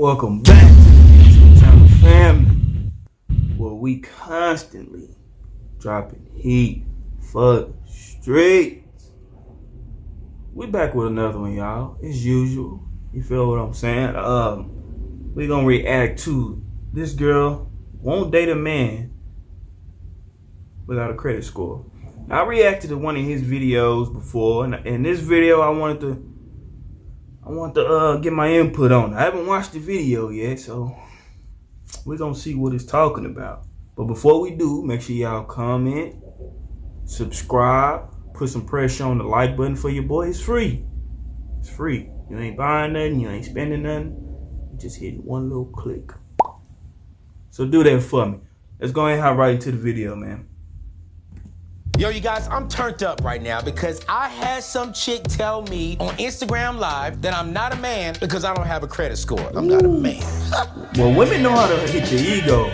Welcome back to the channel, family, where we constantly dropping heat for the streets. We back with another one, y'all. As usual, you feel what I'm saying? We gonna react to this girl won't date a man without a credit score. Now, I reacted to one of his videos before, and in this video, I want to get my input on it. I haven't watched the video yet, so we're gonna see what it's talking about. But before we do, make sure y'all comment, subscribe, put some pressure on the like button for your boy. It's free. It's free. You ain't buying nothing, you ain't spending nothing. You just hit one little click. So do that for me. Let's go ahead and hop right into the video, man. Yo, you guys, I'm turned up right now because I had some chick tell me on Instagram Live that I'm not a man because I don't have a credit score. I'm not a man. Well, women know how to hit your ego.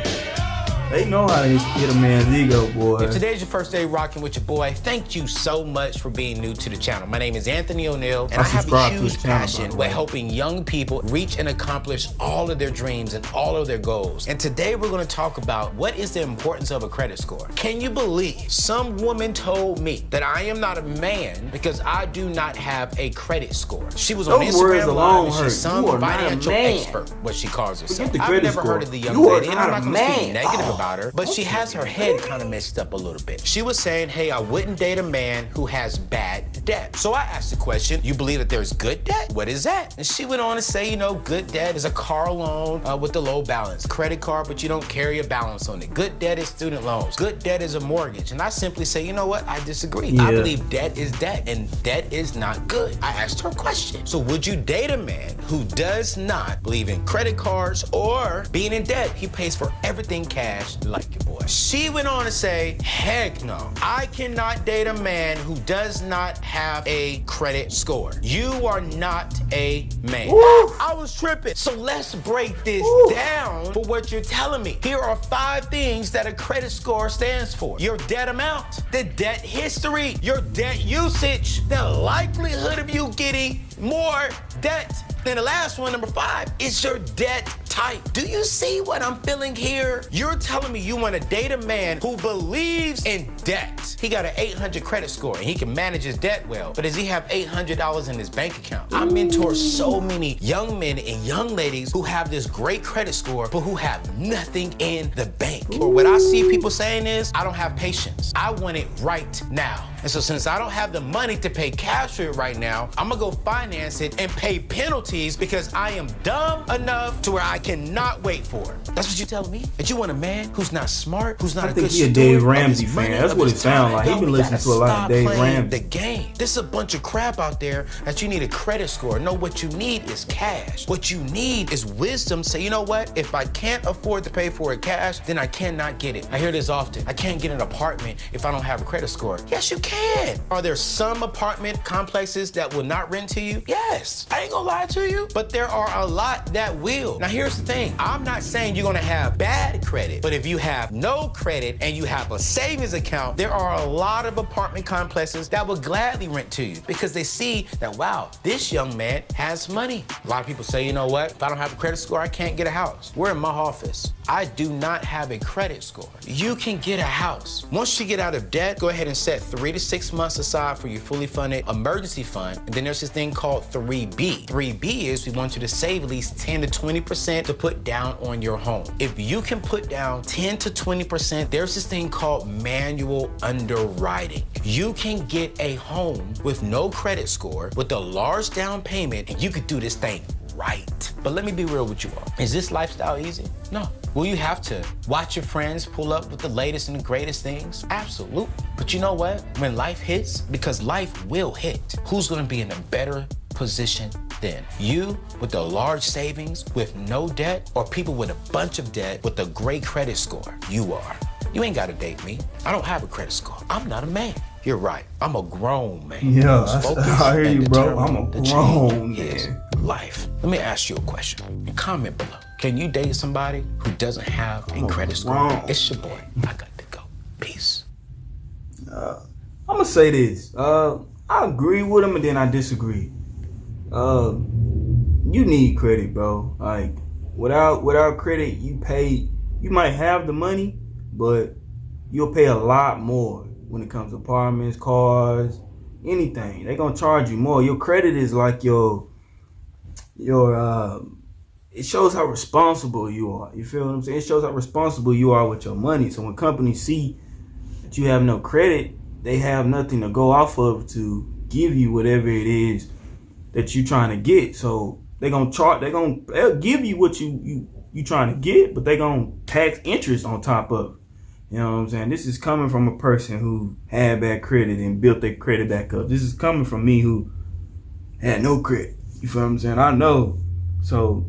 They know how to hit a man's ego, boy. If today's your first day rocking with your boy, thank you so much for being new to the channel. My name is Anthony Oneal, and I have a huge passion with helping young people reach and accomplish all of their dreams and all of their goals. And today we're going to talk about what is the importance of a credit score. Can you believe some woman told me that I am not a man because I do not have a credit score? She was on Instagram Live and she's some financial expert, what she calls herself. I've never heard of the young lady, and I'm not going to speak negative about her, but she has her head kind of messed up a little bit. She was saying, hey, I wouldn't date a man who has bad debt. So I asked the question, you believe that there's good debt? What is that? And she went on to say, you know, good debt is a car loan with a low balance. Credit card, but you don't carry a balance on it. Good debt is student loans. Good debt is a mortgage. And I simply say, you know what? I disagree. Yeah. I believe debt is debt, and debt is not good. I asked her a question. So would you date a man who does not believe in credit cards or being in debt? He pays for everything cash like your boy. She went on to say, heck no. I cannot date a man who does not have a credit score. You are not a man. I was tripping. So let's break this down for what you're telling me. Here are 5 things that a credit score stands for. Your debt amount, the debt history, your debt usage, the likelihood of you getting more debt. Then the last one, number 5, is your debt type. Do you see what I'm feeling here? You're telling me you want to date a man who believes in debt. He got an 800 credit score and he can manage his debt well, but does he have $800 in his bank account? I mentor so many young men and young ladies who have this great credit score, but who have nothing in the bank. Or what I see people saying is, I don't have patience. I want it right now. And so since I don't have the money to pay cash for it right now, I'm gonna go finance it and pay penalties because I am dumb enough to where I cannot wait for it. That's what you're telling me? That you want a man who's not smart, who's not a good steward? I think he a Dave Ramsey fan. That's what it sounds like. He's been listening to a lot of Dave Ramsey. The game. There's a bunch of crap out there that you need a credit score. No, what you need is cash. What you need is wisdom. Say, you know what? If I can't afford to pay for it cash, then I cannot get it. I hear this often. I can't get an apartment if I don't have a credit score. Yes, you can. Are there some apartment complexes that will not rent to you? Yes. I ain't gonna lie to you, but there are a lot that will. Now, here's the thing. I'm not saying you're gonna have bad credit, but if you have no credit and you have a savings account, there are a lot of apartment complexes that will gladly rent to you because they see that, wow, this young man has money. A lot of people say, you know what? If I don't have a credit score, I can't get a house. We're in my office. I do not have a credit score. You can get a house. Once you get out of debt, go ahead and set 3 to 6 months aside for your fully funded emergency fund. And then there's this thing called 3B. 3B is we want you to save at least 10 to 20% to put down on your home. If you can put down 10 to 20%, there's this thing called manual underwriting. You can get a home with no credit score, with a large down payment, and you could do this thing right. But let me be real with you all. Is this lifestyle easy? No. Will you have to watch your friends pull up with the latest and the greatest things? Absolutely. But you know what? When life hits, because life will hit, who's gonna be in a better position then? You with a large savings, with no debt, or people with a bunch of debt with a great credit score? You are. You ain't gotta date me. I don't have a credit score. I'm not a man. You're right. I'm a grown man. Yeah, I hear you, bro. I'm a grown man. Life. Let me ask you a question. Comment below. Can you date somebody who doesn't have a credit score? It's your boy. I got to go. Peace. I'm gonna say this. I agree with him, and then I disagree. You need credit, bro. Like, Without credit, you might have the money, but you'll pay a lot more when it comes to apartments, cars, anything. They're gonna charge you more. Your credit is like your it shows how responsible you are. You feel what I'm saying? It shows how responsible you are with your money. So when companies see that you have no credit, they have nothing to go off of to give you whatever it is that you're trying to get. So they'll give you what you trying to get, but they're gonna tax interest on top of it. You know what I'm saying? This is coming from a person who had bad credit and built their credit back up. This is coming from me who had no credit. You feel what I'm saying? I know. So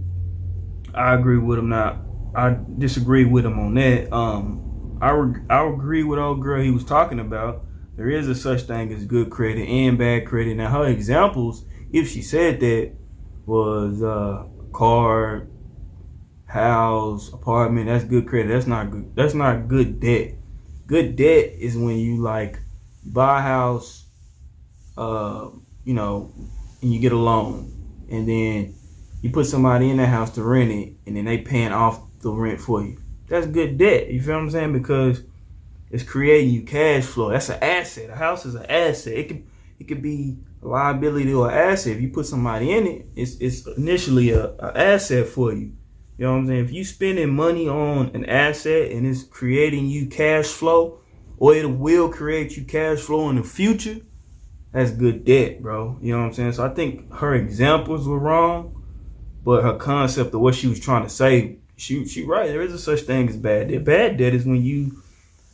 I agree with him. Now I disagree with him on that. I agree with old girl he was talking about. There is a such thing as good credit and bad credit. Now her examples, if she said that, was car, house, apartment. That's good credit. That's not good. That's not good debt. Good debt is when you like buy a house, and you get a loan, and then you put somebody in that house to rent it, and then they paying off the rent for you. That's good debt. You feel what I'm saying? Because it's creating you cash flow. That's an asset. A house is an asset. It could be a liability or an asset. If you put somebody in it, it's initially a asset for you. You know what I'm saying? If you spending money on an asset and it's creating you cash flow, or it will create you cash flow in the future, that's good debt, bro. You know what I'm saying? So I think her examples were wrong, but her concept of what she was trying to say, she right. There is a such thing as bad debt. Bad debt is when you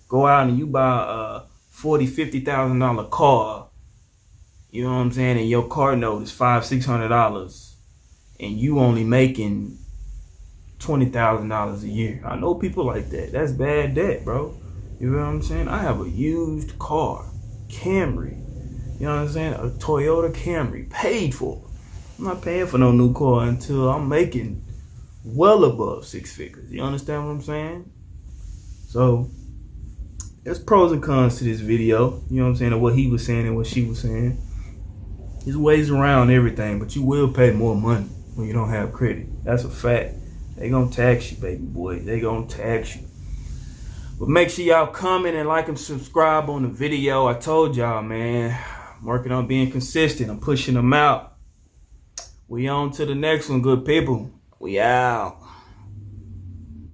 go out and you buy a $50,000 car. You know what I'm saying? And your car note is $500-$600, and you only making $20,000 a year. I know people like that. That's bad debt, bro. You know what I'm saying? I have a used car, Camry. You know what I'm saying? A Toyota Camry, paid for. I'm not paying for no new car until I'm making well above six figures. You understand what I'm saying? So there's pros and cons to this video. You know what I'm saying? Of what he was saying and what she was saying. There's ways around everything, but you will pay more money when you don't have credit. That's a fact. They gonna tax you, baby boy. They gonna tax you. But make sure y'all comment and like and subscribe on the video. I told y'all, man, I'm working on being consistent. I'm pushing them out. We on to the next one, good people. We out.